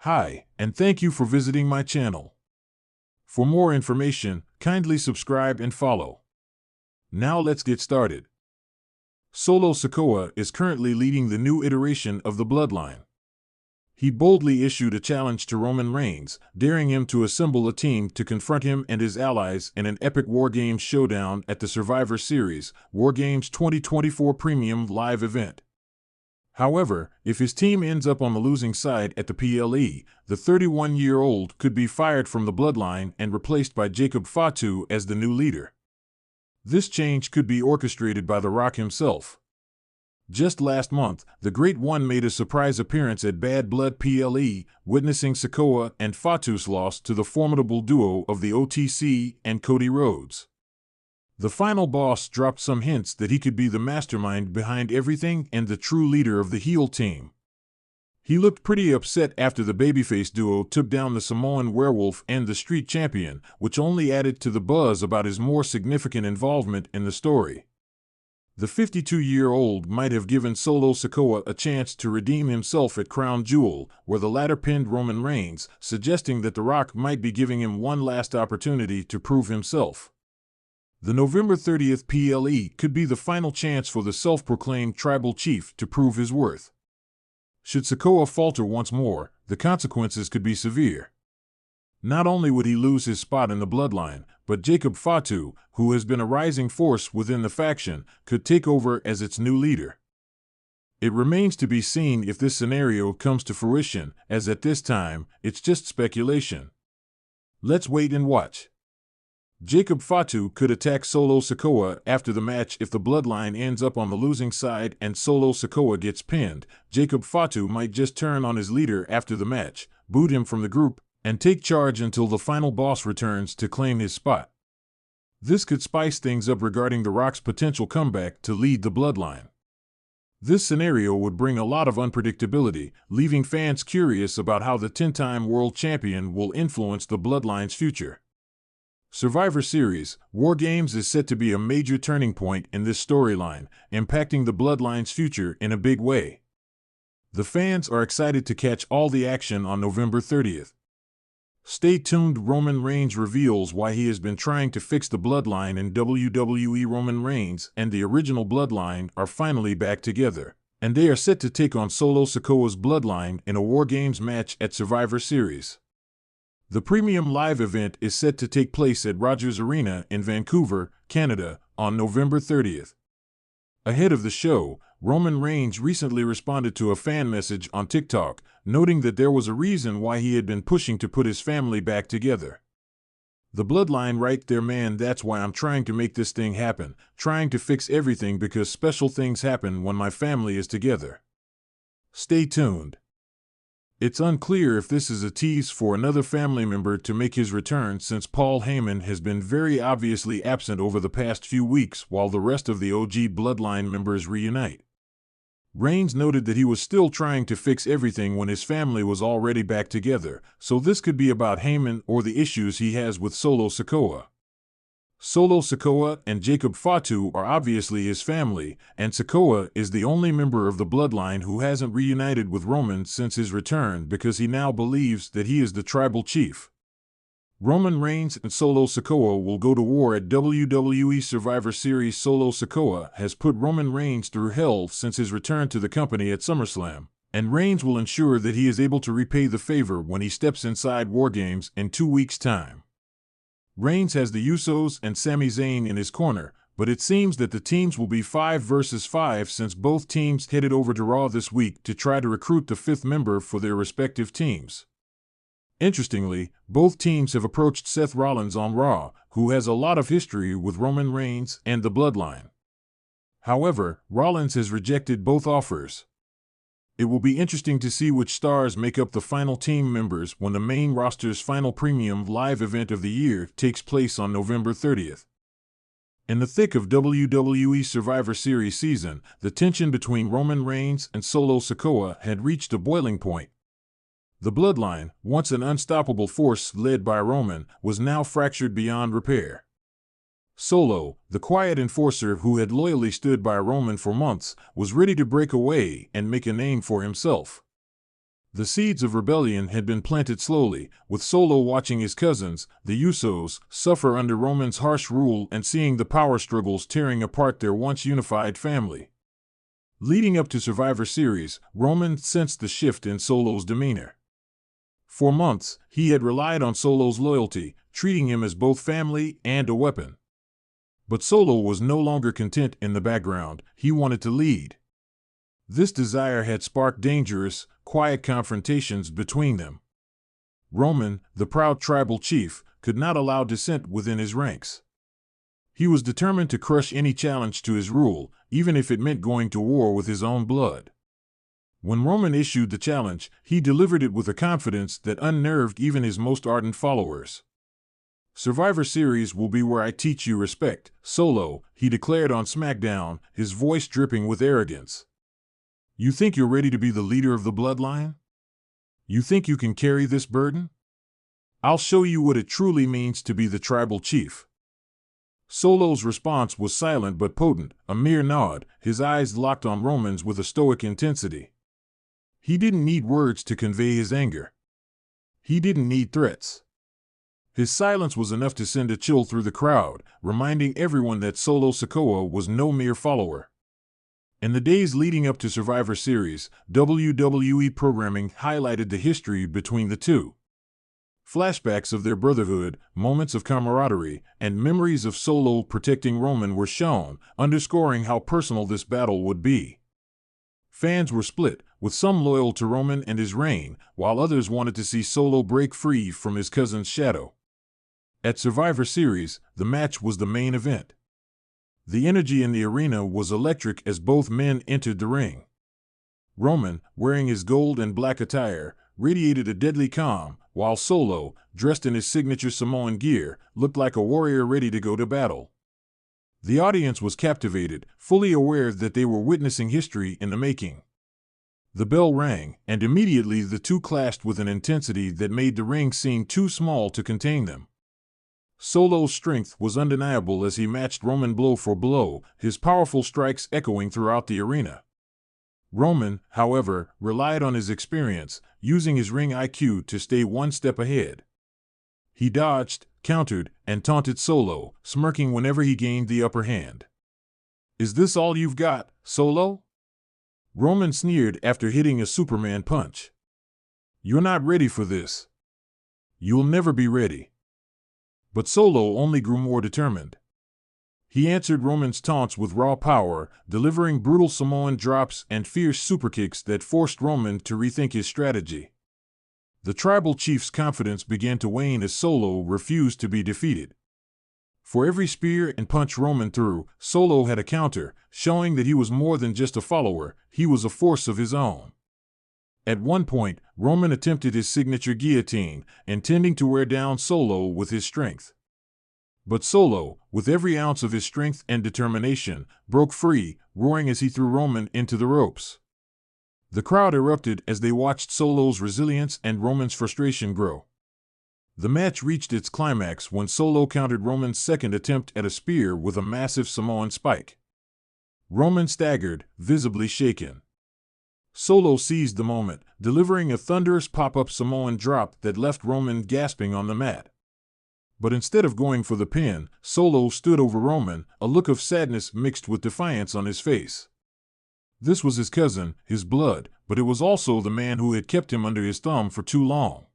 Hi, and thank you for visiting my channel. For more information, kindly subscribe and follow. Now let's get started. Solo Sikoa is currently leading the new iteration of the Bloodline. He boldly issued a challenge to Roman Reigns, daring him to assemble a team to confront him and his allies in an epic War Games showdown at the Survivor Series, War Games 2024 Premium Live event. However, if his team ends up on the losing side at the PLE, the 31-year-old could be fired from the Bloodline and replaced by Jacob Fatu as the new leader. This change could be orchestrated by The Rock himself. Just last month, the Great One made a surprise appearance at Bad Blood PLE, witnessing Sikoa and Fatu's loss to the formidable duo of the OTC and Cody Rhodes. The final boss dropped some hints that he could be the mastermind behind everything and the true leader of the heel team. He looked pretty upset after the babyface duo took down the Samoan Werewolf and the Street Champion, which only added to the buzz about his more significant involvement in the story. The 52-year-old might have given Solo Sikoa a chance to redeem himself at Crown Jewel, where the latter pinned Roman Reigns, suggesting that The Rock might be giving him one last opportunity to prove himself. The November 30th PLE could be the final chance for the self-proclaimed tribal chief to prove his worth. Should Sikoa falter once more, the consequences could be severe. Not only would he lose his spot in the Bloodline, but Jacob Fatu, who has been a rising force within the faction, could take over as its new leader. It remains to be seen if this scenario comes to fruition, as at this time, it's just speculation. Let's wait and watch. Jacob Fatu could attack Solo Sikoa after the match if the Bloodline ends up on the losing side and Solo Sikoa gets pinned. Jacob Fatu might just turn on his leader after the match, boot him from the group, and take charge until the final boss returns to claim his spot. This could spice things up regarding The Rock's potential comeback to lead the Bloodline. This scenario would bring a lot of unpredictability, leaving fans curious about how the 10-time world champion will influence the Bloodline's future. Survivor Series, War Games is set to be a major turning point in this storyline, impacting the Bloodline's future in a big way. The fans are excited to catch all the action on November 30th. Stay tuned. Roman Reigns reveals why he has been trying to fix the Bloodline in WWE. Roman Reigns and the original Bloodline are finally back together, and they are set to take on Solo Sikoa's Bloodline in a War Games match at Survivor Series. The premium live event is set to take place at Rogers Arena in Vancouver, Canada, on November 30th. Ahead of the show, Roman Reigns recently responded to a fan message on TikTok, noting that there was a reason why he had been pushing to put his family back together. The Bloodline right there, man, that's why I'm trying to make this thing happen, trying to fix everything because special things happen when my family is together. Stay tuned. It's unclear if this is a tease for another family member to make his return, since Paul Heyman has been very obviously absent over the past few weeks while the rest of the OG Bloodline members reunite. Reigns noted that he was still trying to fix everything when his family was already back together, so this could be about Heyman or the issues he has with Solo Sikoa. Solo Sikoa and Jacob Fatu are obviously his family, and Sikoa is the only member of the Bloodline who hasn't reunited with Roman since his return because he now believes that he is the tribal chief. Roman Reigns and Solo Sikoa will go to war at WWE Survivor Series. Solo Sikoa has put Roman Reigns through hell since his return to the company at SummerSlam, and Reigns will ensure that he is able to repay the favor when he steps inside War Games in 2 weeks' time. Reigns has the Usos and Sami Zayn in his corner, but it seems that the teams will be 5 versus 5 since both teams headed over to Raw this week to try to recruit the 5th member for their respective teams. Interestingly, both teams have approached Seth Rollins on Raw, who has a lot of history with Roman Reigns and the Bloodline. However, Rollins has rejected both offers. It will be interesting to see which stars make up the final team members when the main roster's final premium live event of the year takes place on November 30th. In the thick of WWE Survivor Series season, the tension between Roman Reigns and Solo Sikoa had reached a boiling point. The Bloodline, once an unstoppable force led by Roman, was now fractured beyond repair. Solo, the quiet enforcer who had loyally stood by Roman for months, was ready to break away and make a name for himself. The seeds of rebellion had been planted slowly, with Solo watching his cousins, the Usos, suffer under Roman's harsh rule and seeing the power struggles tearing apart their once unified family. Leading up to Survivor Series, Roman sensed the shift in Solo's demeanor. For months, he had relied on Solo's loyalty, treating him as both family and a weapon. But Solo was no longer content in the background, he wanted to lead. This desire had sparked dangerous, quiet confrontations between them. Roman, the proud tribal chief, could not allow dissent within his ranks. He was determined to crush any challenge to his rule, even if it meant going to war with his own blood. When Roman issued the challenge, he delivered it with a confidence that unnerved even his most ardent followers. "Survivor Series will be where I teach you respect, Solo," he declared on SmackDown, his voice dripping with arrogance. "You think you're ready to be the leader of the bloodline? You think you can carry this burden? I'll show you what it truly means to be the tribal chief." Solo's response was silent but potent, a mere nod, his eyes locked on Roman's with a stoic intensity. He didn't need words to convey his anger. He didn't need threats. His silence was enough to send a chill through the crowd, reminding everyone that Solo Sikoa was no mere follower. In the days leading up to Survivor Series, WWE programming highlighted the history between the two. Flashbacks of their brotherhood, moments of camaraderie, and memories of Solo protecting Roman were shown, underscoring how personal this battle would be. Fans were split, with some loyal to Roman and his reign, while others wanted to see Solo break free from his cousin's shadow. At Survivor Series, the match was the main event. The energy in the arena was electric as both men entered the ring. Roman, wearing his gold and black attire, radiated a deadly calm, while Solo, dressed in his signature Samoan gear, looked like a warrior ready to go to battle. The audience was captivated, fully aware that they were witnessing history in the making. The bell rang, and immediately the two clashed with an intensity that made the ring seem too small to contain them. Solo's strength was undeniable as he matched Roman blow for blow, his powerful strikes echoing throughout the arena. Roman, however, relied on his experience, using his ring IQ to stay one step ahead. He dodged, countered, and taunted Solo, smirking whenever he gained the upper hand. "Is this all you've got, Solo?" Roman sneered after hitting a Superman punch. "You're not ready for this. You'll never be ready." But Solo only grew more determined. He answered Roman's taunts with raw power, delivering brutal Samoan drops and fierce superkicks that forced Roman to rethink his strategy. The tribal chief's confidence began to wane as Solo refused to be defeated. For every spear and punch Roman threw, Solo had a counter, showing that he was more than just a follower, he was a force of his own. At one point, Roman attempted his signature guillotine, intending to wear down Solo with his strength. But Solo, with every ounce of his strength and determination, broke free, roaring as he threw Roman into the ropes. The crowd erupted as they watched Solo's resilience and Roman's frustration grow. The match reached its climax when Solo countered Roman's second attempt at a spear with a massive Samoan spike. Roman staggered, visibly shaken. Solo seized the moment, delivering a thunderous pop-up Samoan drop that left Roman gasping on the mat. But instead of going for the pin, Solo stood over Roman, a look of sadness mixed with defiance on his face. This was his cousin, his blood, but it was also the man who had kept him under his thumb for too long.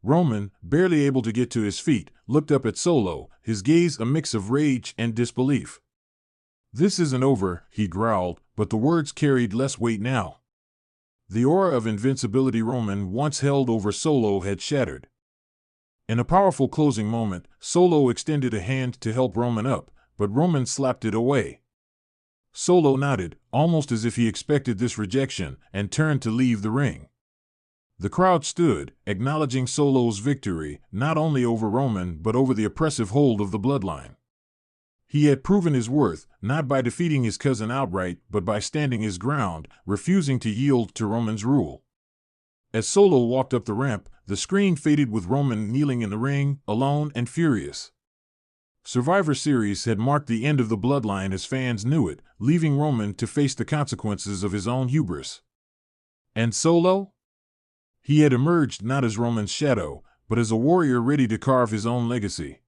Roman, barely able to get to his feet, looked up at Solo, his gaze a mix of rage and disbelief. "This isn't over," he growled, but the words carried less weight now. The aura of invincibility Roman once held over Solo had shattered. In a powerful closing moment, Solo extended a hand to help Roman up, but Roman slapped it away. Solo nodded, almost as if he expected this rejection, and turned to leave the ring. The crowd stood, acknowledging Solo's victory, not only over Roman but over the oppressive hold of the bloodline. He had proven his worth, not by defeating his cousin outright, but by standing his ground, refusing to yield to Roman's rule. As Solo walked up the ramp, the screen faded with Roman kneeling in the ring, alone and furious. Survivor Series had marked the end of the bloodline as fans knew it, leaving Roman to face the consequences of his own hubris. And Solo? He had emerged not as Roman's shadow, but as a warrior ready to carve his own legacy.